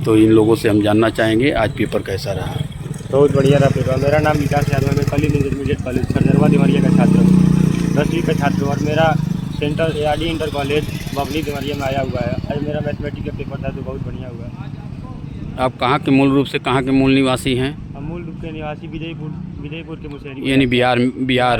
तो इन लोगों से हम जानना चाहेंगे आज पेपर कैसा रहा। बहुत बढ़िया रहा पेपर। मेरा नाम विकास यादव है, मैं कलिंग इंटरमीडिएट कॉलेज खरदरवा देवरिया का छात्र हूँ, 10वीं का छात्र हूँ और मेरा centre ARD inter college Babli Deoria में आया हुआ है। आज मेरा मैथमेटिक्स का पेपर था तो बहुत बढ़िया हुआ। आप कहाँ के मूल रूप से कहाँ के मूल निवासी हैं? हम मूल रूप के निवासी विजयपुर के मुशहरी यानी बिहार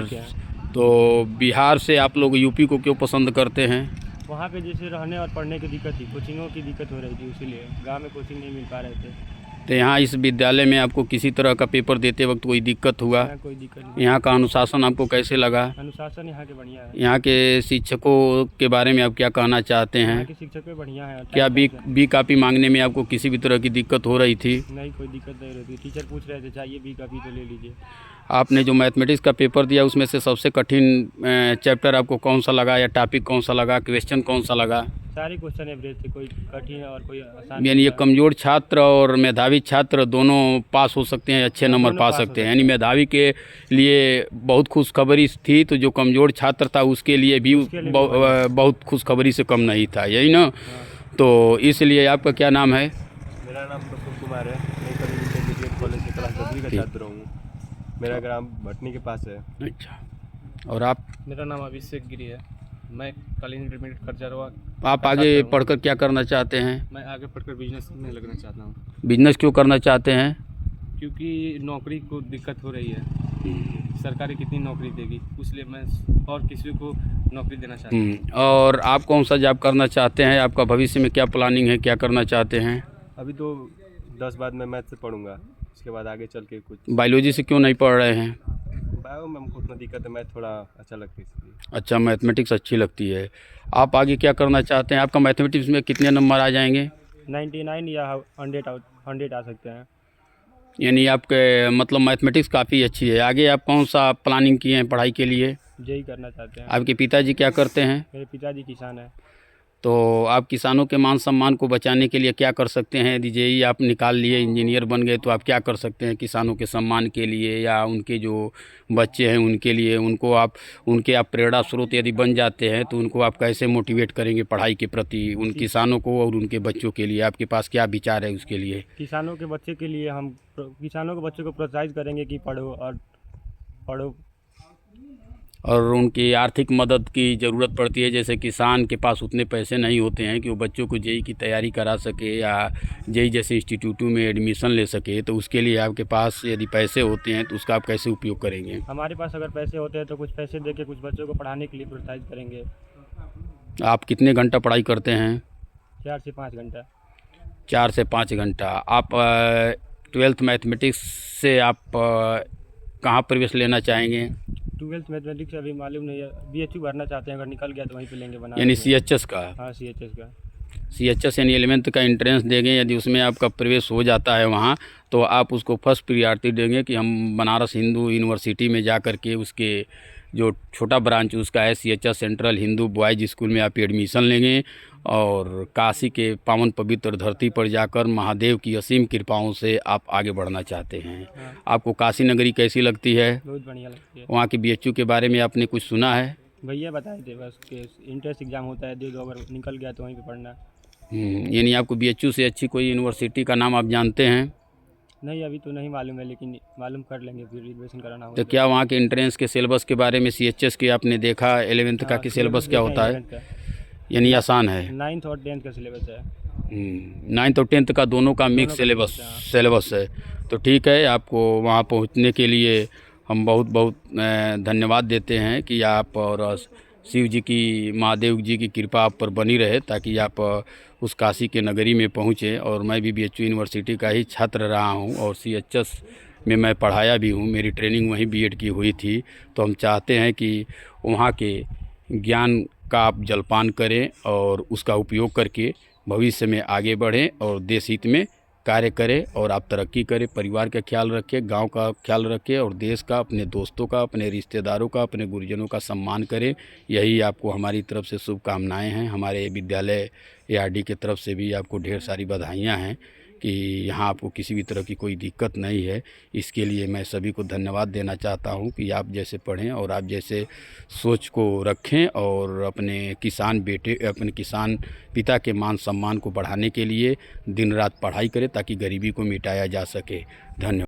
के हैं। तो बिहार से आप लोग यूपी को क्यों पसंद करते हैं? वहाँ पे जैसे रहने और पढ़ने की दिक्कत थी, कोचिंगों की दिक्कत हो रही थी, इसीलिए गांव में कोचिंग नहीं मिल पा रहे थे। तो यहाँ इस विद्यालय में आपको किसी तरह का पेपर देते वक्त कोई दिक्कत हुआ? कोई दिक्कत नहीं। यहाँ का अनुशासन आपको कैसे लगा? अनुशासन यहाँ के बढ़िया है। यहाँ के शिक्षकों के बारे में आप क्या कहना चाहते हैं? यहाँ के शिक्षक भी बढ़िया है। क्या बी कॉपी मांगने में आपको किसी भी तरह की दिक्कत हो रही थी? नहीं, कोई दिक्कत नहीं रहती। टीचर पूछ रहे थे चाहिए बी कॉपी तो ले लीजिए। आपने जो मैथमेटिक्स का पेपर दिया उसमें से सबसे कठिन चैप्टर आपको कौन सा लगा या टॉपिक कौन सा लगा, क्वेश्चन कौन सा लगा? सारे क्वेश्चन एवरेज थे, कोई कठिन और कोई आसान। यानी ये कमज़ोर छात्र और मेधावी छात्र दोनों पास हो सकते हैं, अच्छे नंबर पा सकते हैं। यानी मेधावी के लिए बहुत खुशखबरी थी, तो जो कमज़ोर छात्र था उसके लिए भी बहुत खुशखबरी से कम नहीं था, यही ना? तो इसलिए आपका क्या नाम है? मेरा नाम प्रफुल्ल कुमार है, मैं कलिंग इंटरमीडिएट कॉलेज से क्लास 10वीं का छात्र हूँ। मेरा ग्राम भटनी के पास है। अच्छा, और आप? मेरा नाम अभिषेक गिरी है, मैं कलिंग इंटरमीडिएट खरदरवा। आप आगे पढ़कर क्या करना चाहते हैं? मैं आगे पढ़कर बिजनेस में लगना चाहता हूँ। बिजनेस क्यों करना चाहते हैं? क्योंकि नौकरी को दिक्कत हो रही है, सरकारी कितनी नौकरी देगी, इसलिए मैं और किसी को नौकरी देना चाहता हूँ। और आप कौन सा जॉब करना चाहते हैं? आपका भविष्य में क्या प्लानिंग है, क्या करना चाहते हैं? अभी तो 10 बाद मैं मैथ से पढ़ूंगा, उसके बाद आगे चल के कुछ। बायोलॉजी से क्यों नहीं पढ़ रहे हैं? बायो में हमको उतना दिक्कत है, मैथ थोड़ा अच्छा लगता है इसलिए। अच्छा, मैथमेटिक्स अच्छी लगती है। आप आगे क्या करना चाहते हैं? आपका मैथमेटिक्स में कितने नंबर आ जाएंगे? 99 या 100 आ सकते हैं। यानी आपके मतलब मैथमेटिक्स काफ़ी अच्छी है। आगे आप कौन सा प्लानिंग किए हैं पढ़ाई के लिए? जेई करना चाहते हैं। आपके पिताजी क्या करते हैं? मेरे पिताजी किसान हैं। तो आप किसानों के मान सम्मान को बचाने के लिए क्या कर सकते हैं? यदि जेई आप निकाल लिए, इंजीनियर बन गए, तो आप क्या कर सकते हैं किसानों के सम्मान के लिए, या उनके जो बच्चे हैं उनके लिए? उनके आप प्रेरणा स्रोत यदि बन जाते हैं तो उनको आप कैसे मोटिवेट करेंगे पढ़ाई के प्रति, उन किसानों को और उनके बच्चों के लिए? आपके पास क्या विचार है उसके लिए? किसानों के बच्चे के लिए हम किसानों के बच्चों को प्रोत्साहित करेंगे कि पढ़ो। और उनकी आर्थिक मदद की ज़रूरत पड़ती है, जैसे किसान के पास उतने पैसे नहीं होते हैं कि वो बच्चों को जेई की तैयारी करा सके या जेई जैसे इंस्टीट्यूटों में एडमिशन ले सके, तो उसके लिए आपके पास यदि पैसे होते हैं तो उसका आप कैसे उपयोग करेंगे? हमारे पास अगर पैसे होते हैं तो कुछ पैसे देके कुछ बच्चों को पढ़ाने के लिए प्रोत्साहित करेंगे। आप कितने घंटा पढ़ाई करते हैं? 4 से 5 घंटा। 4 से 5 घंटा। आप 12th मैथमेटिक्स से आप कहाँ प्रवेश लेना चाहेंगे? 12th मैथमेटिक्स अभी मालूम नहीं है, BHU भरना चाहते हैं, अगर निकल गया तो वहीं पे लेंगे बना। यानी CHS का? हाँ, CHS का। CHS यानी 11th का एंट्रेंस देंगे, यदि उसमें आपका प्रवेश हो जाता है वहाँ, तो आप उसको फर्स्ट प्रियॉरिटी देंगे कि हम बनारस हिंदू यूनिवर्सिटी में जा कर के उसके जो छोटा ब्रांच उसका है CHS central Hindu boys school में आप एडमिशन लेंगे और काशी के पावन पवित्र धरती पर जाकर महादेव की असीम कृपाओं से आप आगे बढ़ना चाहते हैं। हाँ। आपको काशी नगरी कैसी लगती है? बहुत बढ़िया लगती है। वहाँ के BHU के बारे में आपने कुछ सुना है? भैया बताए थे बस कि इंट्रेंस एग्ज़ाम होता है, दे दो, अगर निकल गया तो वहीं पे पढ़ना। यानी आपको BHU से अच्छी कोई यूनिवर्सिटी का नाम आप जानते हैं? नहीं, अभी तो नहीं मालूम है, लेकिन मालूम कर लेंगे, फिर रिजर्वेशन कराना होगा। तो क्या वहाँ के एंट्रेंस के सिलेबस के बारे में CHS के आपने देखा? 11th का कि सिलेबस क्या होता है? यानी आसान है? 9th और 10th का सिलेबस है। 9th और 10th का दोनों का मिक्स सिलेबस है। तो ठीक है, आपको वहाँ पहुँचने के लिए हम बहुत बहुत धन्यवाद देते हैं कि आप और शिव जी की, महादेव जी की कृपा आप पर बनी रहे, ताकि आप उस काशी के नगरी में पहुँचें। और मैं भी BHU यूनिवर्सिटी का ही छात्र रहा हूँ और CHS में मैं पढ़ाया भी हूँ, मेरी ट्रेनिंग वहीं B.Ed की हुई थी। तो हम चाहते हैं कि वहाँ के ज्ञान का आप जलपान करें और उसका उपयोग करके भविष्य में आगे बढ़ें और देश हित में कार्य करें और आप तरक्की करें, परिवार का ख्याल रखें, गांव का ख्याल रखें और देश का, अपने दोस्तों का, अपने रिश्तेदारों का, अपने गुरुजनों का सम्मान करें। यही आपको हमारी तरफ से शुभकामनाएं हैं। हमारे विद्यालय ARD की तरफ से भी आपको ढेर सारी बधाइयाँ हैं कि यहाँ आपको किसी भी तरह की कोई दिक्कत नहीं है। इसके लिए मैं सभी को धन्यवाद देना चाहता हूँ कि आप जैसे पढ़ें और आप जैसे सोच को रखें और अपने किसान पिता के मान सम्मान को बढ़ाने के लिए दिन रात पढ़ाई करें ताकि गरीबी को मिटाया जा सके। धन्यवाद।